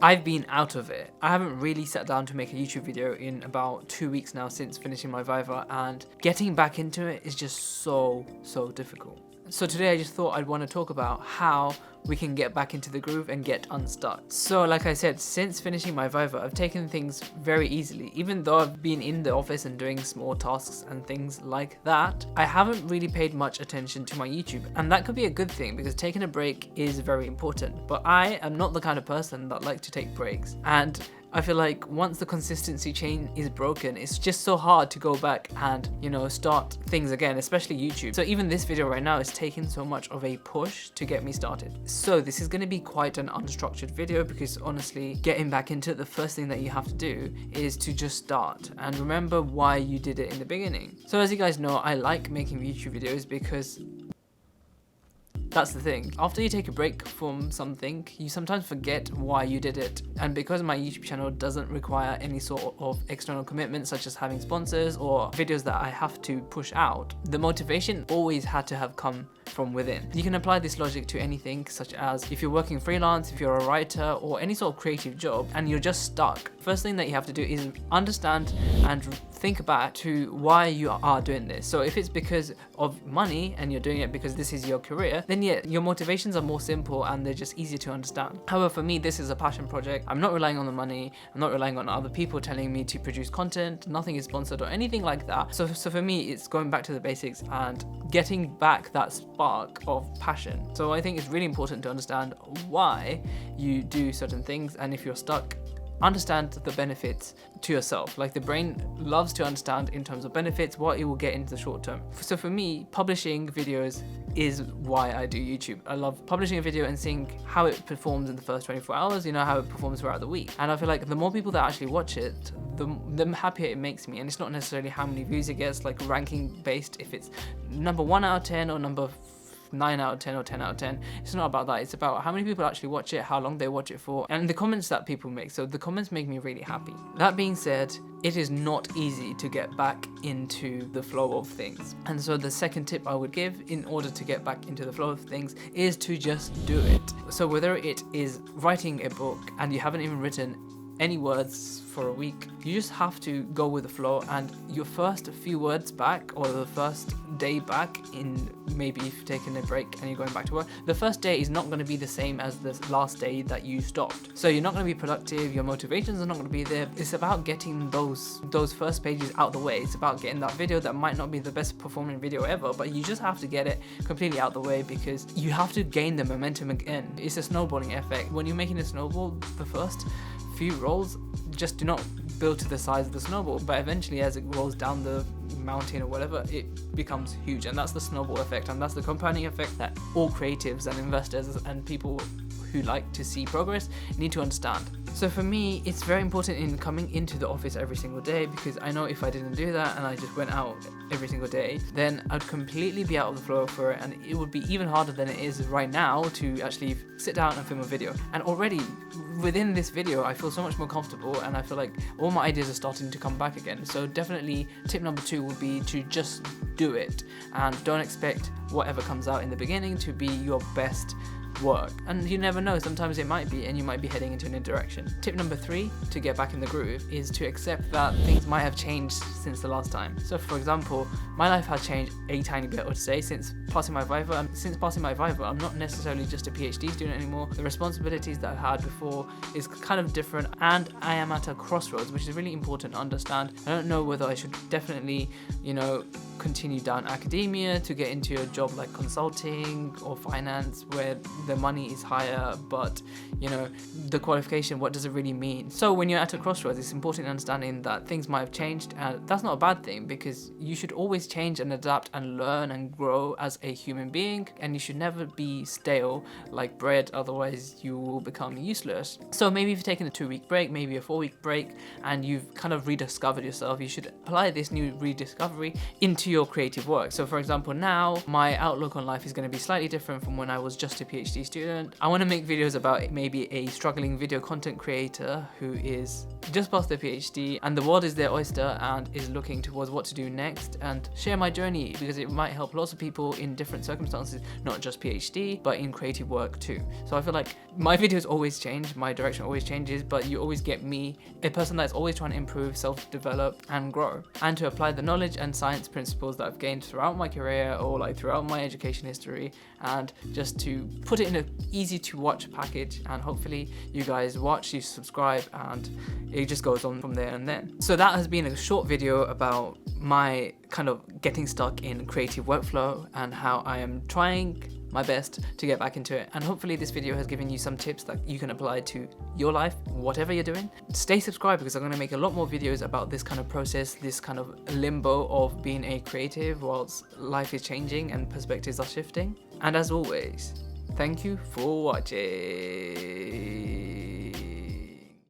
I've been out of it. I haven't really sat down to make a YouTube video in about 2 weeks now since finishing my Viva, and getting back into it is just so difficult. So today I just thought I'd want to talk about how we can get back into the groove and get unstuck. So like I said, since finishing my Viva, I've taken things very easily. Even though I've been in the office and doing small tasks and things like that, I haven't really paid much attention to my YouTube. And that could be a good thing because taking a break is very important. But I am not the kind of person that like to take breaks. And I feel like once the consistency chain is broken, it's just so hard to go back and, start things again, especially YouTube. So even this video right now is taking so much of a push to get me started. So this is going to be quite an unstructured video because honestly, getting back into it, the first thing that you have to do is to just start and remember why you did it in the beginning. So as you guys know, I like making YouTube videos because that's the thing. After you take a break from something, you sometimes forget why you did it. And because my YouTube channel doesn't require any sort of external commitment, such as having sponsors or videos that I have to push out, the motivation always had to have come from within. You can apply this logic to anything, such as if you're working freelance, if you're a writer, or any sort of creative job, and you're just stuck. First thing that you have to do is understand and think back to why you are doing this. So if it's because of money and you're doing it because this is your career, then yeah, your motivations are more simple and they're just easier to understand. However, for me, this is a passion project. I'm not relying on the money. I'm not relying on other people telling me to produce content. Nothing is sponsored or anything like that. So for me, it's going back to the basics and getting back that spark of passion. So I think it's really important to understand why you do certain things, and if you're stuck, understand the benefits to yourself. Like the brain loves to understand in terms of benefits what it will get in the short term. So for me, publishing videos is why I do YouTube. I love publishing a video and seeing how it performs in the first 24 hours, how it performs throughout the week. And I feel like the more people that actually watch it, the happier it makes me. And it's not necessarily how many views it gets, like ranking based, if it's number 1 out of 10 or number 9 out of 10 or 10 out of 10. It's not about that. It's about how many people actually watch it, how long they watch it for, and the comments that people make. So the comments make me really happy. That being said, it is not easy to get back into the flow of things. And so the second tip I would give in order to get back into the flow of things is to just do it. So whether it is writing a book and you haven't even written any words for a week, you just have to go with the flow, and your first few words back, or the first day back, in maybe if you've taken a break and you're going back to work, the first day is not going to be the same as the last day that you stopped. So you're not going to be productive, your motivations are not going to be there. It's about getting those first pages out the way. It's about getting that video that might not be the best performing video ever, but you just have to get it completely out the way because you have to gain the momentum again. It's a snowballing effect. When you're making a snowball, the first few rolls just do not build to the size of the snowball, but eventually as it rolls down the mountain or whatever, it becomes huge. And that's the snowball effect, and that's the compounding effect that all creatives and investors and people who like to see progress need to understand. So for me, it's very important in coming into the office every single day, because I know if I didn't do that and I just went out every single day, then I'd completely be out of the flow for it, and it would be even harder than it is right now to actually sit down and film a video. And already within this video, I feel so much more comfortable, and I feel like all my ideas are starting to come back again. So definitely tip number 2 would be to just do it, and don't expect whatever comes out in the beginning to be your best work. And you never know, sometimes it might be, and you might be heading into a new direction. Tip number 3 to get back in the groove is to accept that things might have changed since the last time. So for example, my life has changed a tiny bit, I would say, since passing my Viva. Since passing my Viva, I'm not necessarily just a PhD student anymore. The responsibilities that I had before is kind of different, and I am at a crossroads, which is really important to understand. I don't know whether I should definitely, continue down academia to get into a job like consulting or finance where the money is higher, but the qualification, what does it really mean? So when you're at a crossroads, it's important understanding that things might have changed, and that's not a bad thing, because you should always change and adapt and learn and grow as a human being, and you should never be stale like bread, otherwise you will become useless. So maybe if you've taken a 2-week break, maybe a 4-week break, and you've kind of rediscovered yourself, you should apply this new rediscovery into your creative work. So for example, now my outlook on life is going to be slightly different from when I was just a PhD student. I want to make videos about maybe a struggling video content creator who is just passed their PhD and the world is their oyster and is looking towards what to do next, and share my journey because it might help lots of people in different circumstances, not just PhD, but in creative work too. So I feel like my videos always change, my direction always changes, but you always get me, a person that's always trying to improve, self-develop and grow, and to apply the knowledge and science principles that I've gained throughout my career or like throughout my education history, and just to put it in an easy to watch package, and hopefully you guys watch, you subscribe, and it just goes on from there and then. So that has been a short video about my kind of getting stuck in creative workflow and how I am trying my best to get back into it, and hopefully this video has given you some tips that you can apply to your life, whatever you're doing. Stay subscribed because I'm going to make a lot more videos about this kind of process, this kind of limbo of being a creative whilst life is changing and perspectives are shifting. And as always, thank you for watching.